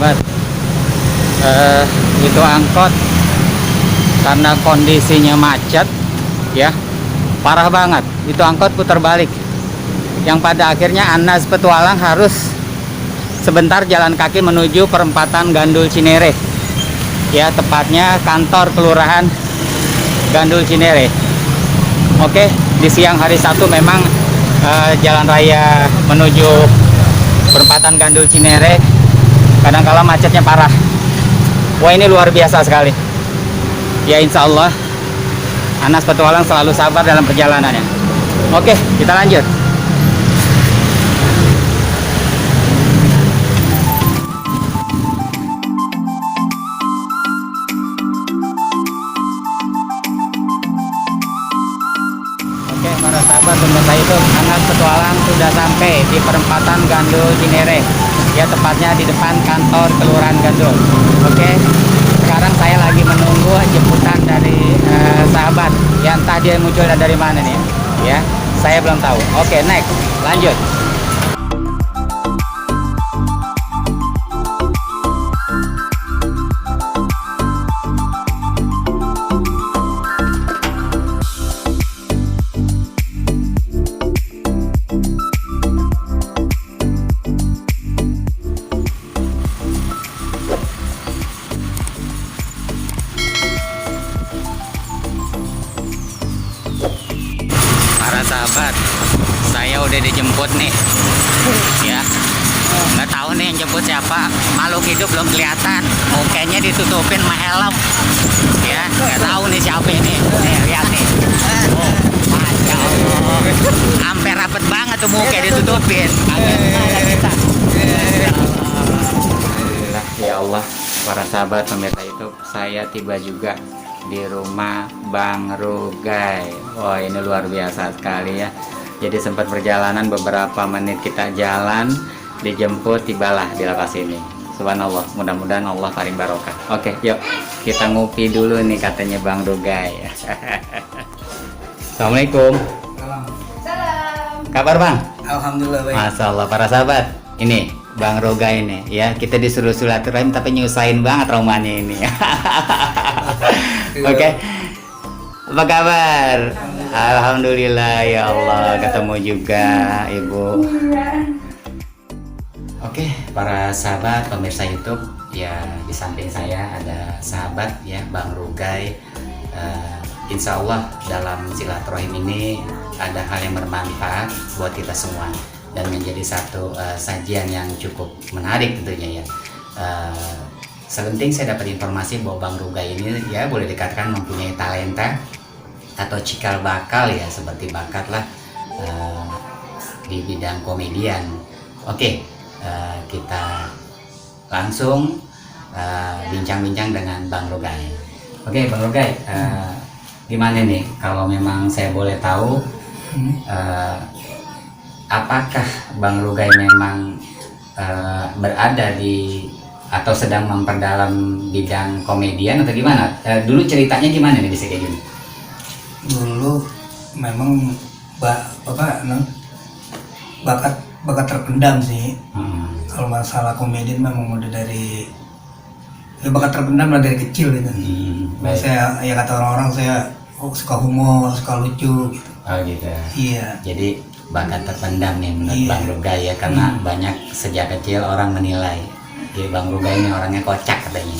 sahabat, itu angkot karena kondisinya macet ya, parah banget. Itu angkot putar balik, yang pada akhirnya Anas Petualang harus sebentar jalan kaki menuju perempatan Gandul Cinere ya, tepatnya kantor kelurahan Gandul Cinere. Oke, di siang hari Sabtu memang jalan raya menuju perempatan Gandul Cinere kadang-kala macetnya parah. Wah, ini luar biasa sekali ya. Insya Allah Anas Petualang selalu sabar dalam perjalanannya. Oke, kita lanjut. Oke, para sahabat, pemirsa itu Anas Petualang sudah sampai di perempatan Gandul Cinere ya, tepatnya di depan kantor kelurahan Gandul. Oke, sekarang saya lagi menunggu jemputan dari sahabat yang entah dia muncul dari mana nih ya, saya belum tahu. Oke, next, lanjut. Sahabat, saya udah dijemput nih ya. Nggak tahu nih yang jemput siapa, makhluk hidup belum kelihatan, mukanya ditutupin sama helm ya. Nggak tahu nih siapa ini. Nih, lihat nih. Oh, Masya Allah, hampir rapet banget tuh muka ditutupin. Alhamdulillah ya Allah. Para sahabat pemirsa itu, saya tiba juga di rumah Bang Rugai. Wah, ini luar biasa sekali ya. Jadi sempat perjalanan beberapa menit kita jalan, dijemput, tibalah di lokasi ini. Subhanallah, mudah-mudahan Allah paling barokah. Oke, yuk kita ngopi dulu nih katanya Bang Rugai. Assalamualaikum. Salam. Kabar Bang? Alhamdulillah baik. Masya Allah, para sahabat, ini Bang Rugai ini ya, kita disuruh silaturahim tapi nyusahin banget romanya ini. Oke. Apa kabar? Alhamdulillah ya Allah, ketemu juga Ibu. Oke, para sahabat pemirsa YouTube ya, di samping saya ada sahabat ya, Bang Rugai. Insya Allah dalam silaturahim ini ada hal yang bermanfaat buat kita semua dan menjadi satu sajian yang cukup menarik tentunya ya. Selenting saya dapat informasi bahwa Bang Rugai ini ya boleh dikatakan mempunyai talenta atau cikal bakal ya, seperti bakat lah di bidang komedian. Oke, kita langsung bincang-bincang dengan Bang Rugai. Oke, Bang Rugai, gimana nih kalau memang saya boleh tahu, apakah Bang Rugai memang berada di atau sedang memperdalam bidang komedian atau gimana? Dulu ceritanya gimana nih bisa kayak gini? Dulu memang bakat terpendam sih. Kalau masalah komedian memang udah dari bakat terpendam lah dari kecil gitu. Saya ya kata orang-orang saya suka humor, suka lucu gitu. Oh gitu. Iya. Jadi bakat terpendam nih menurut Bang Rugai ya, karena banyak sejak kecil orang menilai Bang Rugai ini orangnya kocak katanya.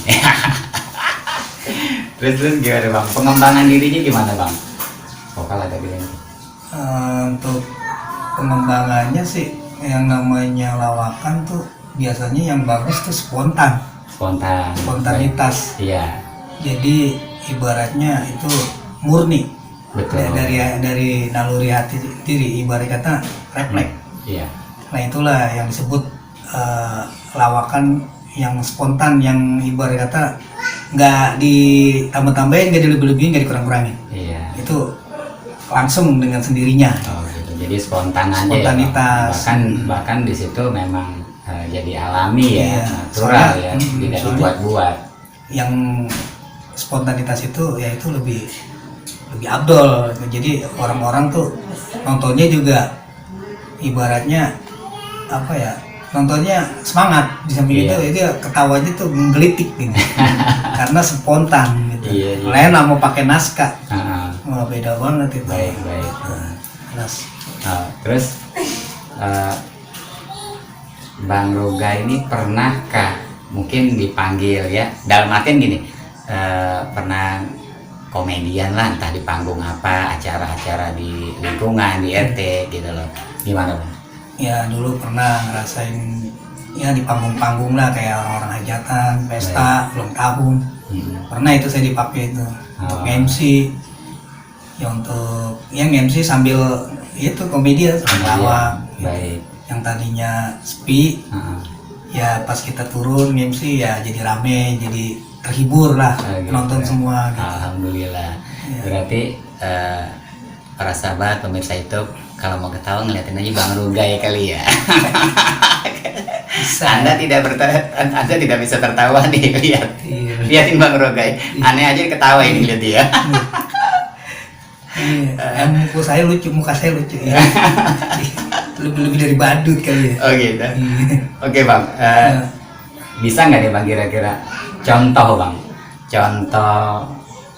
terus gimana Bang? Pengembangan dirinya gimana Bang? Vokal agak gini. Untuk pengembangannya sih yang namanya lawakan tuh biasanya yang bagus tuh spontanitas. Iya. Jadi ibaratnya itu murni. Betul. Dari naluri hati diri, ibarat kata refleks. Iya. Nah itulah yang disebut lawakan yang spontan, yang ibarat kata nggak ditambah-tambahin, nggak dilebih-lebihin, nggak dikurang-kurangin. Iya. Itu langsung dengan sendirinya. Oh gitu. Jadi spontan aja. Spontanitas. Ya, bahkan di situ memang jadi alami ya, Iya. natural ya, tidak dibuat-buat. Yang spontanitas itu ya itu lebih abdol. Jadi orang-orang tuh nontonnya juga ibaratnya apa ya, nontonnya semangat, di samping Iya. itu ketawanya tuh menggelitik gitu. Karena spontan gitu. Iya, iya. Lain nggak mau pakai naskah. Ah, Wah, beda banget itu. baik baik. Jelas. Terus eh, Bang Ruga ini pernahkah mungkin dipanggil ya, dalam artian gini, pernah komedian lah, entah di panggung apa, acara-acara di lingkungan, di RT gitu loh, gimana Bang? Ya dulu pernah ngerasain ya di panggung-panggung lah, kayak orang-orang hajatan, pesta, ulang tahun. Pernah itu saya dipakai itu untuk Oh. MC. Ya untuk yang MC sambil itu komedi ya, ketawa. Baik. Yang tadinya sepi, Ah, ya pas kita turun MC ya jadi rame, jadi terhibur lah, gitu. penonton semua gitu. Alhamdulillah. Iya. Berarti para sahabat pemirsa YouTube, kalau mau ketawa ngeliatin aja Bang Ruga ya kali ya. Bisa. Anda tidak bisa tertawa nih, lihat. Iya. Lihatin Bang Ruga. Aneh aja ketawa ini lihat dia. Iya. Muka saya lucu ya. Lebih dari badut kali ya. Oh gitu. Iya. Oke Bang, bisa nggak nih Bang kira-kira contoh Bang, contoh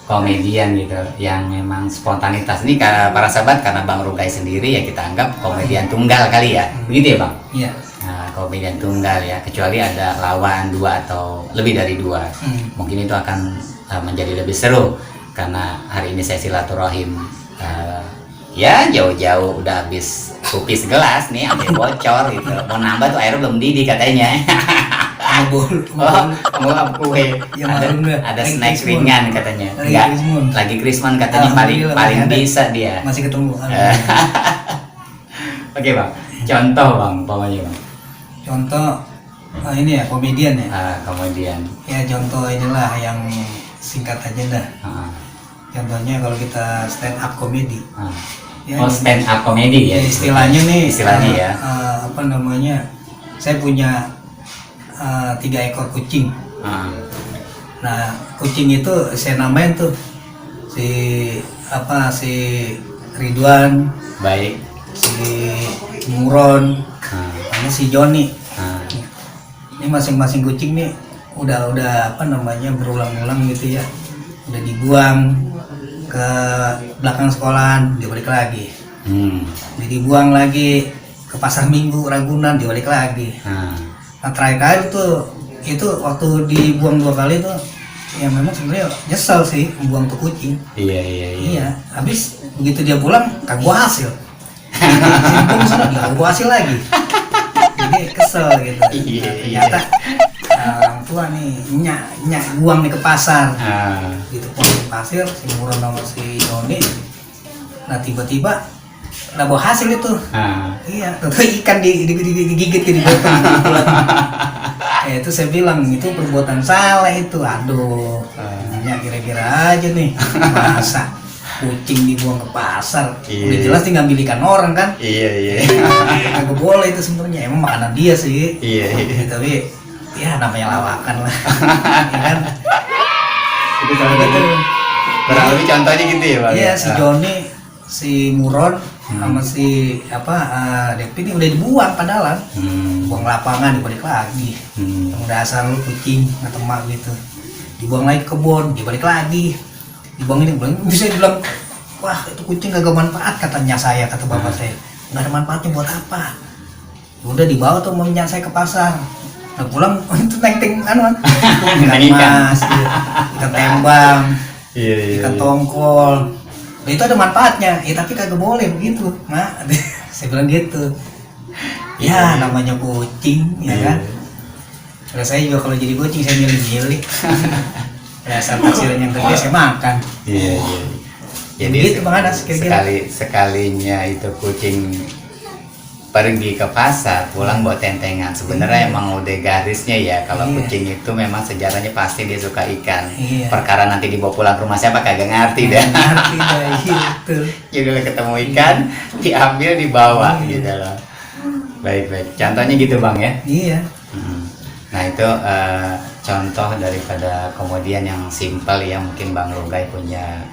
komedian gitu yang memang spontanitas ini para sahabat, karena Bang Rugai sendiri ya kita anggap komedian tunggal kali ya, begitu ya Bang? Iya. Nah, komedian tunggal ya, kecuali ada lawan dua atau lebih dari dua, mungkin itu akan menjadi lebih seru, karena hari ini saya silaturahim ya jauh-jauh udah habis kopi segelas nih, sampai bocor gitu, mau nambah tuh airnya belum mendidih katanya. Oh, mau kue. Ya, maklum dah. Ada Lagi snack Krismon. ringan katanya. Lagi Enggak, Krismon. lagi Krismon katanya paling Alhamdulillah, masih ada. bisa dia. Masih ketemu. Oke Bang, contoh Bang, pokoknya Bang. Contoh ini ya komedian ya. Kemudian, Ya contoh inilah yang singkat aja dah. Contohnya kalau kita stand up komedi. Ya, oh stand up comedy ya. Ya, istilahnya nih. Istilahnya ya. Apa namanya? Saya punya 3 ekor kucing. Nah, kucing itu saya namain tuh si Ridwan, Baik. si Muron, sama si Joni. Ini masing-masing kucing nih udah berulang-ulang gitu ya. Udah dibuang ke belakang sekolahan, dia balik lagi. Udah dibuang lagi ke pasar Minggu Ragunan, dia balik lagi. Nah, terakhir kali tuh itu waktu dibuang 2 kali tuh ya memang sebenarnya nyesel sih membuang tuh kucing. Iya, habis begitu dia pulang kagak hasil. Simpul sana dia kagak hasil lagi. Jadi kesel gitu. Ternyata orang tua nih nyak buang nih ke pasar. Gitu buang ke pasir si Muron sama si Joni. Nah tiba-tiba nggak bawa hasil itu. Iya, tentu ikan digigit di botol. Itu saya bilang itu perbuatan salah itu. Aduh, ya kira-kira aja nih masa kucing dibuang ke pasar. Udah jelas nih ngambil ikan orang kan. Iya. Nggak boleh itu sebenarnya, emang makanan dia sih. Iya. Tapi ya namanya lawakan lah. Ya kan? Itu salah satu. Kurang lebih contohnya gitu ya Bang. Iya, si Joni, si Muron sama si Depi ini udah dibuang padahal. Buang lapangan dibalik lagi. Yang dasar lu kucing atau emak gitu. Dibuang lagi ke kebun, dibalik lagi. Dibuang ini bisa dibilang, wah itu kucing gak manfaat katanya saya, kata bapak saya. Nggak ada manfaatnya buat apa. Udah dibawa tuh mamanya saya ke pasar. Nah pulang itu ikan mas, ikan tembang, ikan tongkol. Nah, itu ada manfaatnya, ya tapi kagak boleh begitu. Nah, saya bilang gitu. Ya namanya kucing, ya kan. Kalau saya juga kalau jadi kucing saya milih-milih. Dasar hasilnya yang gede saya makan. Iya. Jadi gitu Bang Anas, kira-kira. sekalinya itu kucing pergi ke pasar pulang bawa tentengan. Sebenarnya emang udah garisnya ya, kalau kucing itu memang sejarahnya pasti dia suka ikan. Perkara nanti dibawa pulang ke rumah siapa kagak ngerti dah. Ngerti dah gitu. Jadi udah ketemu ikan diambil dibawa gitu loh. Baik. Contohnya gitu Bang ya. Iya. Nah itu contoh daripada komedian yang simpel ya, mungkin Bang Rugai punya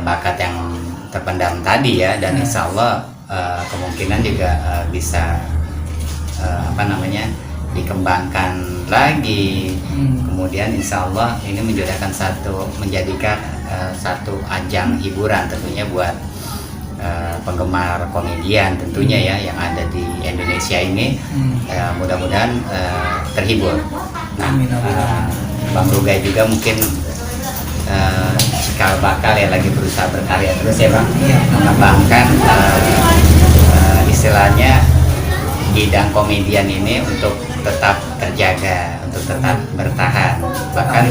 bakat yang terpendam tadi ya, dan insya Allah kemungkinan juga bisa apa namanya, dikembangkan lagi. Kemudian insya Allah ini menjadikan satu ajang hiburan tentunya buat penggemar komedian tentunya ya yang ada di Indonesia ini. Mudah-mudahan terhibur. Nah, Bang Rugai juga mungkin cikal bakal ya lagi berusaha berkarya terus ya Bang, mengembangkan istilahnya bidang komedian ini untuk tetap terjaga, untuk tetap bertahan, bahkan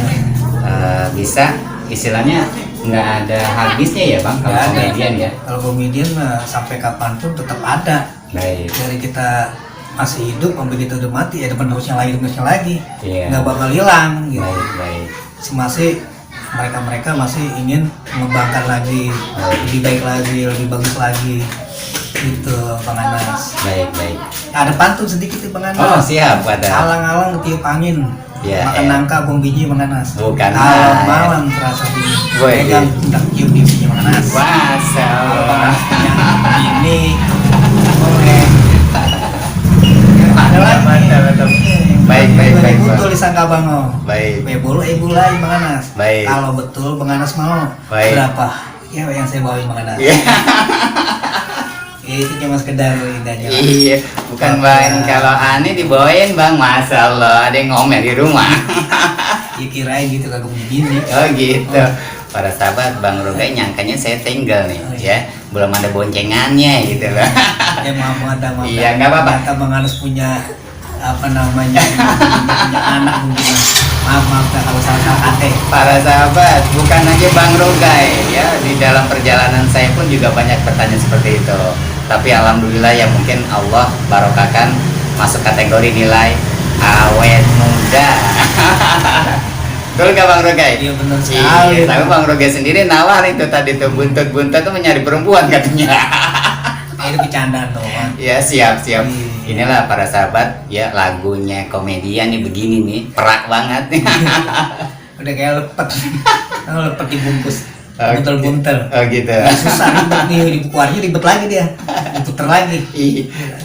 bisa istilahnya nggak ada habisnya ya Bang kalau komedian ya. Kalau komedian mah sampai kapanpun tetap ada. Baik. Dari kita masih hidup sampai kita udah mati, ada penerusnya lagi, Iya. nggak bakal hilang gitu. Baik. Masih mereka masih ingin mengembangkan lagi, lebih baik lagi, lebih bagus lagi gitu Bang Anas. Baik. Ada pantun sedikit nih Bang Anas. Oh siap, ada. Alang-alang ketiup angin, Ya, makan nangka bom biji Bang Anas. Bukan, malam terasa dingin, Woi. pegang pundak cium divisinya Bang Anas. Masa Kalau Bang Anas punya ini boleh. Ada lagi. Mantap. Baik, Betul Bang. disangka Bango. Baik. Bebol bulai Bang Anas. Baik. Kalau betul Bang Anas mau Baik. berapa? Ya yang saya bawain Bang Anas. Iya. Itu cuma sekedar indahnya. Iya, bukan Bang. Kalau aneh dibawain Bang, Masya Allah, ada yang ngomel di rumah. Ya kirain gitu kagak punya bini. Oh gitu. Para sahabat, Bang Rugai nyangkanya saya single nih, ya. Belum ada boncengannya gitu loh. Ya maaf. Iya, nggak apa-apa. Ternyata Bang Anas punya apa namanya punya anak mungkin. Maaf kalau salah kata. Para sahabat, bukan aja Bang Rugai ya, di dalam perjalanan saya pun juga banyak pertanyaan seperti itu. Tapi alhamdulillah ya mungkin Allah barokahkan masuk kategori nilai awet muda. Betul nggak Bang Rugai? Iya benar sekali. Iya, tapi Bang Rugai sendiri nawar itu tadi tuh buntut tuh mencari perempuan katanya. Itu bercandaan doang. Ya siap. Iya. Inilah para sahabat ya, lagunya komedian nih begini nih, perak banget nih. Udah kayak lepet. Kalau lepet dibungkus. Oh, Buntel. Oh gitu. Susah ribet nih, dibukuannya ribet lagi dia. Diputer lagi.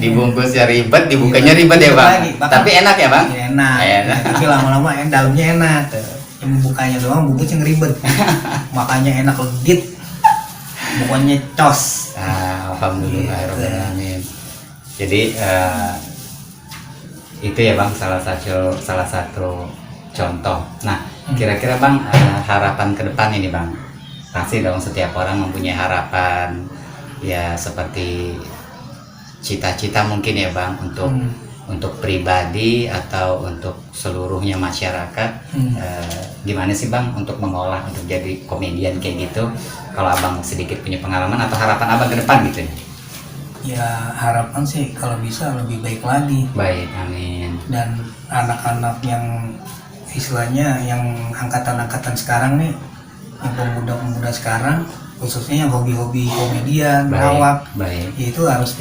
Dibungkusnya ribet, dibukanya ribet ya Ribet Bang. lagi. Bahkan- Tapi enak ya Bang? Enak. Enak. Tapi lama-lama yang dalamnya enak. Yang bukanya doang bungkusnya ngeribet. Makanya enak legit. Pokoknya cos. Alhamdulillahirobbilalamin. Jadi itu ya Bang salah satu contoh. Nah kira-kira Bang harapan ke depan ini Bang, pasti dong setiap orang mempunyai harapan ya, seperti cita-cita mungkin ya Bang untuk pribadi atau untuk seluruhnya masyarakat. Gimana sih Bang untuk mengolah untuk jadi komedian kayak gitu? Kalau Abang sedikit punya pengalaman atau harapan Abang ke depan gitu? Ya harapan sih kalau bisa lebih baik lagi. Baik, amin. Dan anak-anak yang istilahnya yang angkatan-angkatan sekarang nih, yang pemuda-pemuda sekarang khususnya yang hobi-hobi komedian, melawak, Baik. itu harus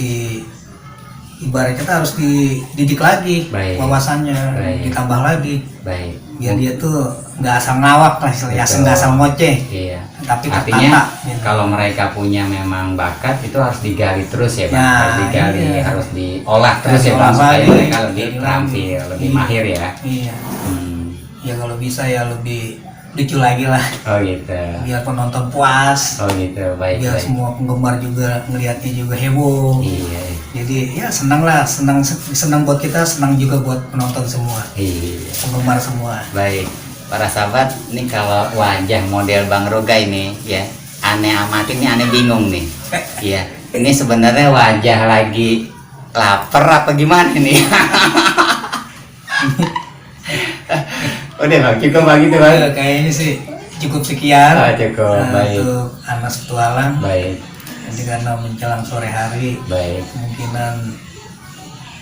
ibarat kita harus dididik lagi Baik. wawasannya, Baik. ditambah lagi Baik. biar dia tuh nggak asal ngawak lah istilahnya, Betul. nggak asal ngoceh, Iya. tapi Artinya tertata gitu. kalau mereka punya memang bakat itu harus digali terus ya Bang, Nah, harus digali, iya. harus diolah terus ya Bang, Diolah supaya lagi. mereka lebih terampil, lebih Iya. mahir ya. Iya, Hmm. ya kalau bisa ya lebih lucu lagi lah, Oh gitu. biar penonton puas, Oh gitu. Baik. biar semua penggemar juga ngelihatnya juga heboh. Iya. Jadi ya senang lah, senang buat kita, senang juga buat penonton semua, Iya. penggemar semua. Baik, para sahabat, ini kalau wajah model Bang Rugai nih ya, aneh amat ini, aneh bingung nih. Iya, ini sebenarnya wajah lagi lapar apa gimana nih? Udah Bang, cukup Bang gitu Bang. Ya, kayaknya sih cukup sekian. Cukup, baik. Untuk Anas Petualang. Baik, Jadi karena menjelang sore hari, baik. kemungkinan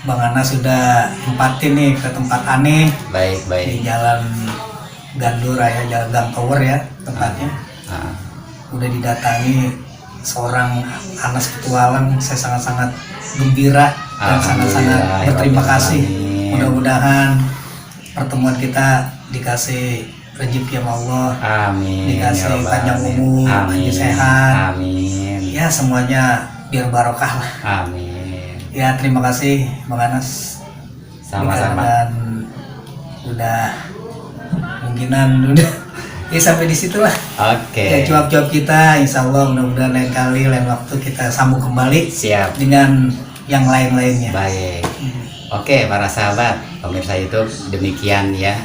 Bang Anas sudah tempatin nih ke tempat aneh Baik, di baik. Jalan Gandur ya, Jalan Gang Tower ya tempatnya. Ah, Udah didatangi seorang Anas Petualang, saya sangat-sangat gembira dan sangat-sangat Alhamdulillah, berterima ya kasih. Rabbil alamin. Mudah-mudahan pertemuan kita dikasih rezeki sama Allah, Amin. dikasih ya Rabbal panjang alamin. umur, Amin. panjang sehat. Amin. Ya semuanya biar barokah lah. Amin. Ya terima kasih Bang Anas Sama-sama. Dan udah mungkinan udah ya sampai di situ lah. Oke. Ya cuap-cuap kita, insya Allah mudah-mudahan lain kali, lain waktu kita sambung kembali Siap. dengan yang lain-lainnya. Baik. Oke, para sahabat pemirsa YouTube, demikian ya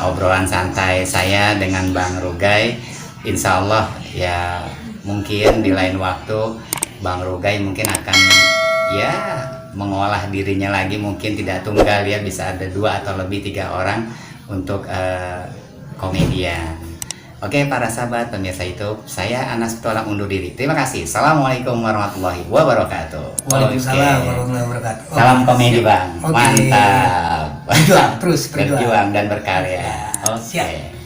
obrolan santai saya dengan Bang Rugai. Insya Allah ya mungkin di lain waktu Bang Rugai mungkin akan ya mengolah dirinya lagi, mungkin tidak tunggal ya, bisa ada 2 atau lebih 3 orang untuk komedian. Oke para sahabat pemirsa YouTube, saya Anas Petualang undur diri. Terima kasih. Assalamualaikum warahmatullahi wabarakatuh. Waalaikumsalam warahmatullahi wabarakatuh. Salam komedi Bang. Oke. Mantap. Berjuang terus, Berjuang dan berkarya. Ya, Oke. siap.